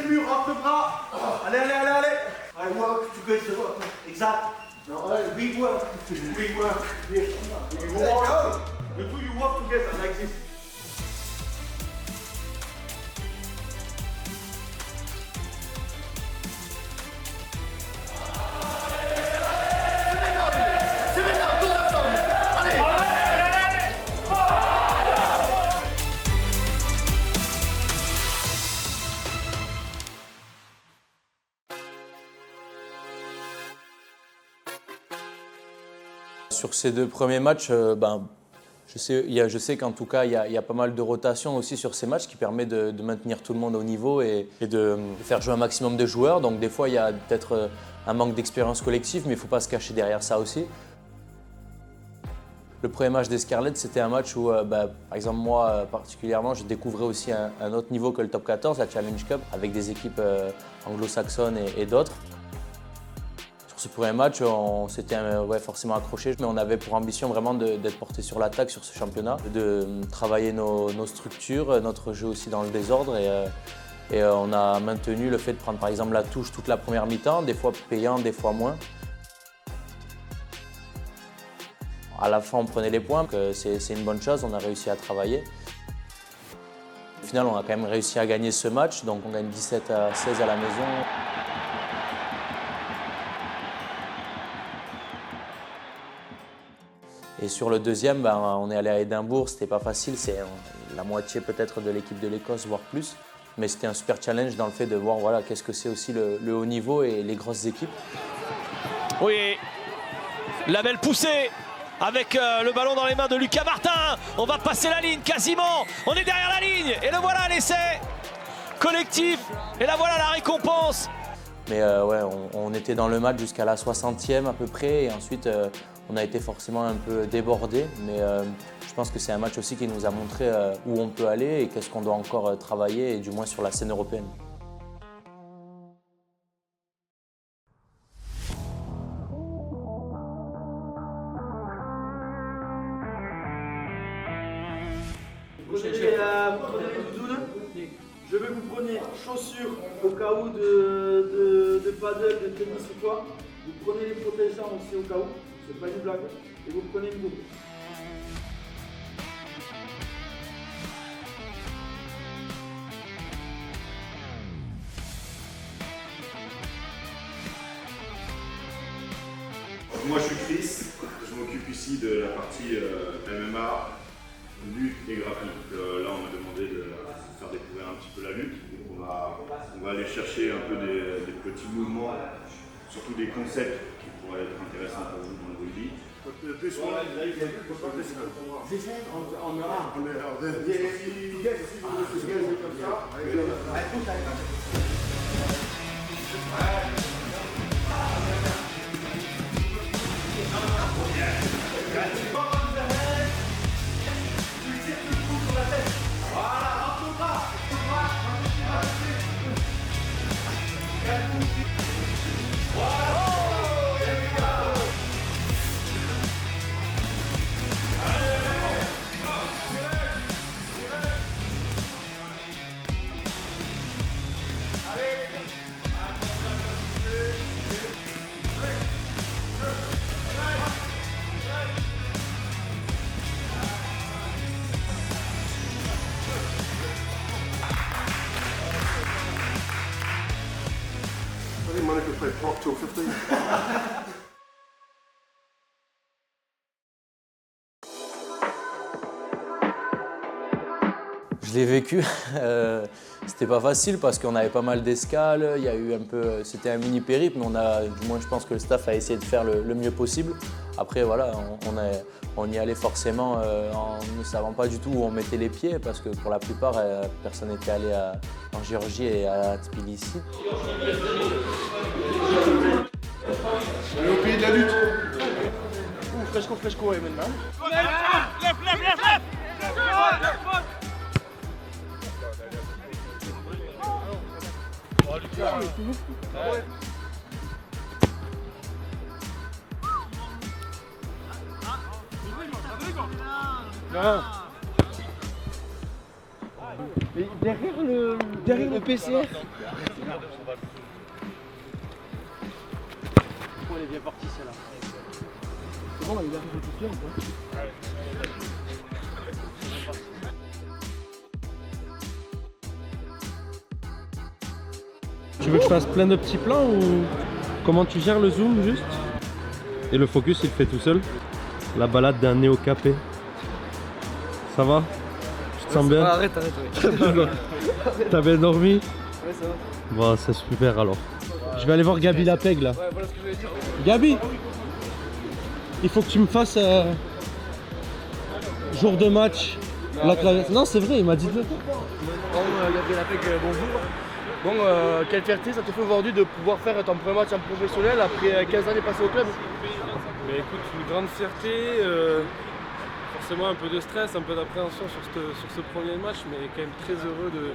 le mur, entre le bras. Allez, allez, allez, allez. I work together. Exact. No, we work. We work. Yes. We work. You two, you work together like this. Sur ces 2 premiers matchs, je sais qu'en tout cas, il y a pas mal de rotation aussi sur ces matchs qui permet de maintenir tout le monde au niveau et de faire jouer un maximum de joueurs. Donc des fois, il y a peut-être un manque d'expérience collective, mais il ne faut pas se cacher derrière ça aussi. Le premier match des Scarlets, c'était un match où, par exemple, moi particulièrement, je découvrais aussi un autre niveau que le Top 14, la Challenge Cup, avec des équipes anglo-saxonnes et d'autres. Sur ce premier match, on s'était forcément accroché, mais on avait pour ambition vraiment d'être porté sur l'attaque sur ce championnat, de travailler nos structures, notre jeu aussi dans le désordre. Et on a maintenu le fait de prendre par exemple la touche toute la première mi-temps, des fois payant, des fois moins. À la fin, on prenait les points, c'est une bonne chose, on a réussi à travailler. Au final, on a quand même réussi à gagner ce match, donc on gagne 17-16 à la maison. Et sur le deuxième, on est allé à Édimbourg, c'était pas facile, c'est la moitié peut-être de l'équipe de l'Écosse, voire plus. Mais c'était un super challenge dans le fait de voir qu'est-ce que c'est aussi le haut niveau et les grosses équipes. Oui, la belle poussée avec le ballon dans les mains de Lucas Martin. On va passer la ligne quasiment, on est derrière la ligne et le voilà l'essai collectif et la voilà la récompense. Mais on était dans le match jusqu'à la 60e à peu près et ensuite on a été forcément un peu débordés. Mais je pense que c'est un match aussi qui nous a montré où on peut aller et qu'est-ce qu'on doit encore travailler, et du moins sur la scène européenne. Prenez les doudoune. Je veux que vous preniez chaussures au cas où de paddle, de tennis ou quoi. Vous prenez les protège-jambes aussi au cas où, c'est pas une blague. Et vous prenez une double. Moi je suis Chris, je m'occupe ici de la partie MMA, lutte et grappling. Là on m'a demandé de faire découvrir un petit peu la lutte. Donc on va aller chercher un peu des petits mouvements, surtout des concepts qui pourraient être intéressants pour vous dans le rugby. Monica played pop till 15. Je l'ai vécu, c'était pas facile parce qu'on avait pas mal d'escales, il y a eu un peu, c'était un mini périple, mais du moins je pense que le staff a essayé de faire le mieux possible. Après voilà, on y allait forcément en ne savant pas du tout où on mettait les pieds parce que pour la plupart, personne n'était allé en Géorgie et à Tbilissi. On est au pays de la lutte. Fresco, maintenant. Mais derrière le PCR. Elle est bien partie celle-là. C'est bon, là, il a fait tout bien ou pas? Tu veux que je fasse plein de petits plans ou comment tu gères le zoom juste? Et le focus il fait tout seul? La balade d'un néo-capé. Ça va? Tu te sens bien? Arrête, ouais. T'as bien dormi? Ouais, ça va. Bon, c'est super alors. Je vais aller voir Gabi Lapeg là. Ouais, voilà ce que je voulais dire. Gabi, il faut que tu me fasses jour de match. Non, c'est vrai, il m'a dit de le faire. Bon, Gabriel Apec, bonjour. Bon, quelle fierté ça te fait aujourd'hui de pouvoir faire ton premier match en professionnel après 15 années passées au club? Mais écoute, une grande fierté, forcément un peu de stress, un peu d'appréhension sur ce premier match, mais quand même très heureux de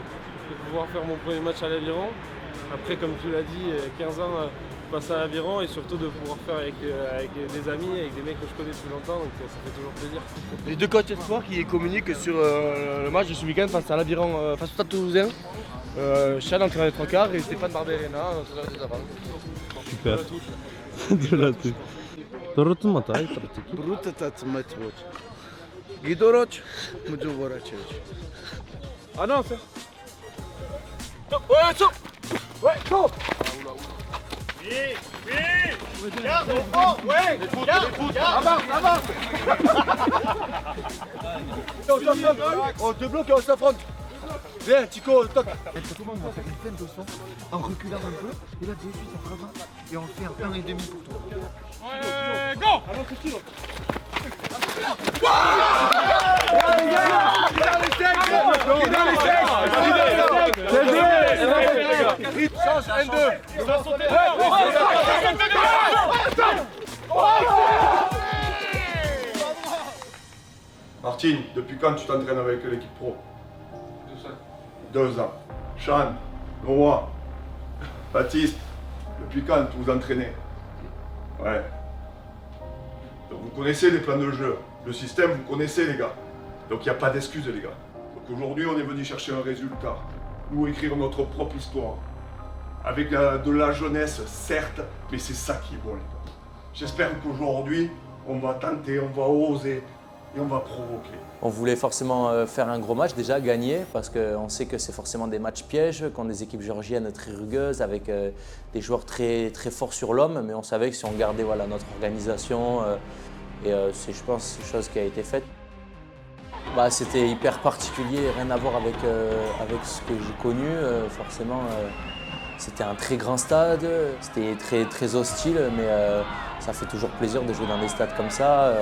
pouvoir faire mon premier match à l'Aviron. Après, comme tu l'as dit, 15 ans passés à l'Aviron et surtout de pouvoir faire avec des amis, avec des mecs que je connais depuis longtemps, donc ça fait toujours plaisir. Les deux coachs espoirs qui communiquent sur le match de ce week-end face à l'Aviron, face au Stade Toulousain. Chad, entraîneur des trois quarts, et Stéphane Barberena, entraîneur des avants. Super. De la touche. Torotun matai, Bruta tatmatvoch. Gidoroch, Mujovorachevich. Ah non, c'est... On te bloque et on s'affronte. Viens, Chico, toc. Comment on va faire une fin de son en reculant un peu, et là de suite ça fera 20 et on fait un 1,5 pour toi. Martine, depuis quand tu t'entraînes avec l'équipe pro? 2 ans. Sean, Noah, Baptiste, depuis quand vous vous entraînez? Ouais. Donc vous connaissez les plans de jeu, le système, vous connaissez les gars. Donc il n'y a pas d'excuses les gars. Donc aujourd'hui on est venu chercher un résultat. Nous écrire notre propre histoire. Avec de la jeunesse, certes, mais c'est ça qui est bon les gars. J'espère qu'aujourd'hui, on va tenter, on va oser et on va provoquer. On voulait forcément faire un gros match, déjà gagner, parce qu'on sait que c'est forcément des matchs pièges contre des équipes géorgiennes très rugueuses, avec des joueurs très, très forts sur l'homme, mais on savait que si on gardait voilà, notre organisation, c'est je pense une chose qui a été faite. Bah, c'était hyper particulier, rien à voir avec ce que j'ai connu, forcément. C'était un très grand stade, c'était très, très hostile, mais ça fait toujours plaisir de jouer dans des stades comme ça.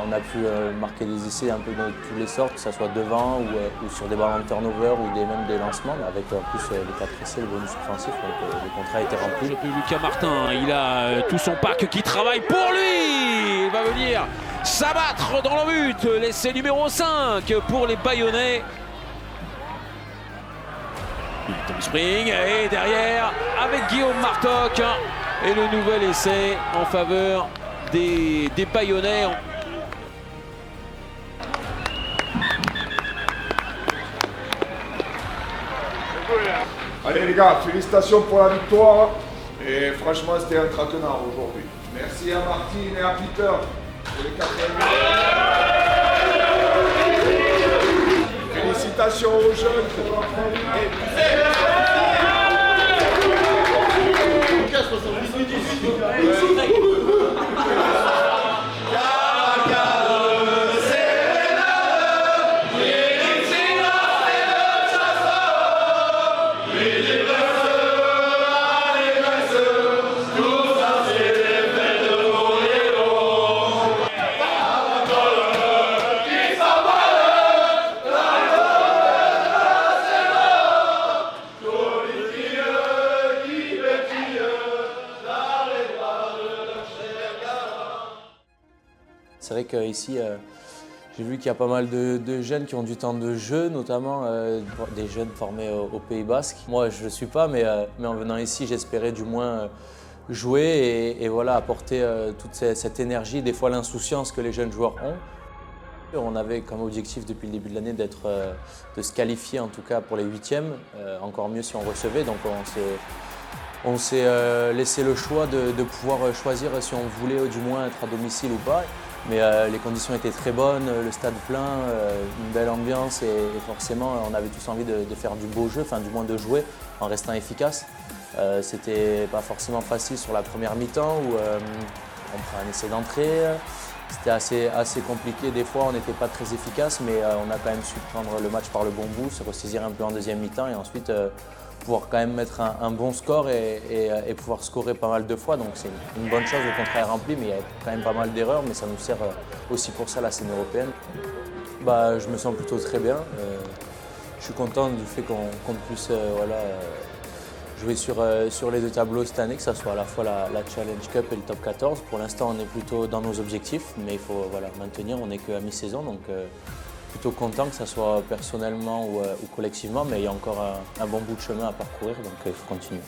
On a pu marquer des essais un peu de toutes les sortes, que ce soit devant ou sur des ballons de turnover ou même des lancements, avec en plus les 4 essais, le bonus offensif, donc le contrat a été rempli. Lucas Martin, il a tout son pack qui travaille pour lui. Il va venir s'abattre dans le but. L'essai numéro 5 pour les Bayonnais. Tom Spring et derrière avec Guillaume Martoc et le nouvel essai en faveur des Bayonnais. Allez les gars, félicitations pour la victoire. Et franchement, c'était un traquenard aujourd'hui. Merci à Martine et à Peter pour les 4e minutes. Félicitations aux jeunes pour leur C'est vrai qu'ici, j'ai vu qu'il y a pas mal de jeunes qui ont du temps de jeu, notamment des jeunes formés au Pays Basque. Moi, je ne le suis pas, mais en venant ici, j'espérais du moins jouer et voilà, apporter toute cette énergie, des fois l'insouciance que les jeunes joueurs ont. On avait comme objectif depuis le début de l'année de se qualifier en tout cas pour les 8e, encore mieux si on recevait. Donc on s'est On s'est laissé le choix de pouvoir choisir si on voulait du moins être à domicile ou pas. Mais les conditions étaient très bonnes, le stade plein, une belle ambiance et forcément on avait tous envie de faire du beau jeu, enfin du moins de jouer en restant efficace. C'était pas forcément facile sur la première mi-temps où on prend un essai d'entrée. C'était assez compliqué des fois, on n'était pas très efficace mais on a quand même su prendre le match par le bon bout, se ressaisir un peu en deuxième mi-temps et ensuite pouvoir quand même mettre un bon score et pouvoir scorer pas mal de fois. Donc c'est une bonne chose, le contrat est rempli, mais il y a quand même pas mal d'erreurs, mais ça nous sert aussi pour ça la scène européenne. Je me sens plutôt très bien. Je suis content du fait qu'on puisse jouer sur les deux tableaux cette année, que ce soit à la fois la Challenge Cup et le Top 14. Pour l'instant, on est plutôt dans nos objectifs, mais il faut maintenir, on n'est qu'à mi-saison. Donc, plutôt content que ce soit personnellement ou collectivement, mais il y a encore un bon bout de chemin à parcourir, donc il faut continuer.